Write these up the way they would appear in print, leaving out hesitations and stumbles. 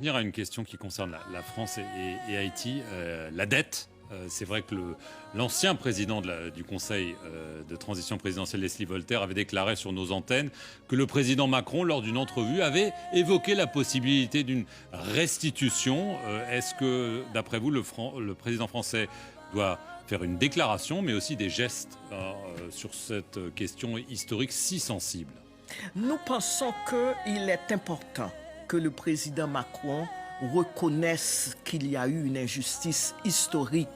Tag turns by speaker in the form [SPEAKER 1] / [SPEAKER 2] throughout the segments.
[SPEAKER 1] venir à une question qui concerne la France et Haïti, la dette. C'est vrai que l'ancien président du Conseil de transition présidentielle, Leslie Voltaire, avait déclaré sur nos antennes que le président Macron, lors d'une entrevue, avait évoqué la possibilité d'une restitution. Est-ce que, d'après vous, le président français doit faire une déclaration, mais aussi des gestes sur cette question historique si sensible?
[SPEAKER 2] Nous pensons qu'il est important que le président Macron reconnaissent qu'il y a eu une injustice historique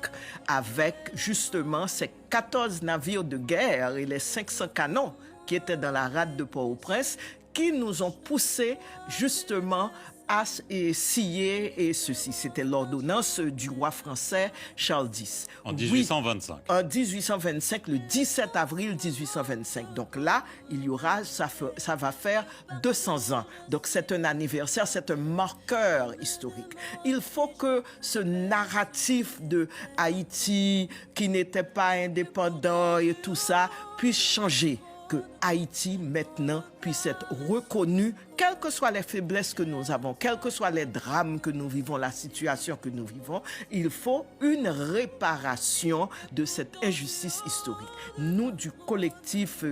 [SPEAKER 2] avec justement ces 14 navires de guerre et les 500 canons qui étaient dans la rade de Port-au-Prince qui nous ont poussés justement à scier et ceci. C'était l'ordonnance du roi français Charles X.
[SPEAKER 1] En 1825.
[SPEAKER 2] Oui, en 1825, le 17 avril 1825. Donc là, il y aura, ça va faire 200 ans. Donc c'est un anniversaire, c'est un marqueur historique. Il faut que ce narratif de Haïti qui n'était pas indépendant et tout ça puisse changer. Que Haïti, maintenant, puisse être reconnu, quelles que soient les faiblesses que nous avons, quels que soient les drames que nous vivons, la situation que nous vivons, il faut une réparation de cette injustice historique. Nous, du collectif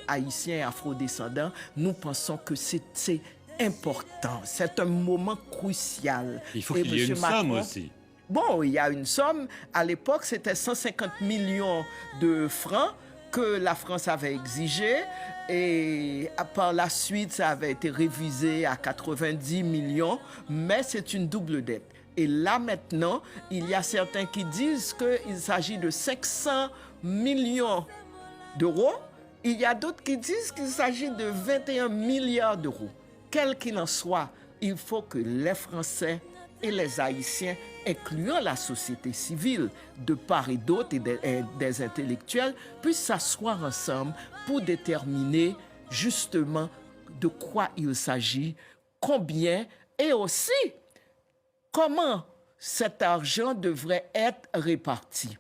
[SPEAKER 2] haïtien afrodescendant, nous pensons que c'est important, c'est un moment crucial.
[SPEAKER 1] Il faut qu'il y ait une somme aussi.
[SPEAKER 2] Bon, il y a une somme. À l'époque, c'était 150 millions de francs que la France avait exigé et par la suite, ça avait été révisé à 90 millions, mais c'est une double dette. Et là maintenant, il y a certains qui disent qu'il s'agit de 500 millions d'euros. Il y a d'autres qui disent qu'il s'agit de 21 milliards d'euros. Quel qu'il en soit, il faut que les Français et les Haïtiens, incluant la société civile de part et d'autre et des intellectuels, puissent s'asseoir ensemble pour déterminer justement de quoi il s'agit, combien et aussi comment cet argent devrait être réparti.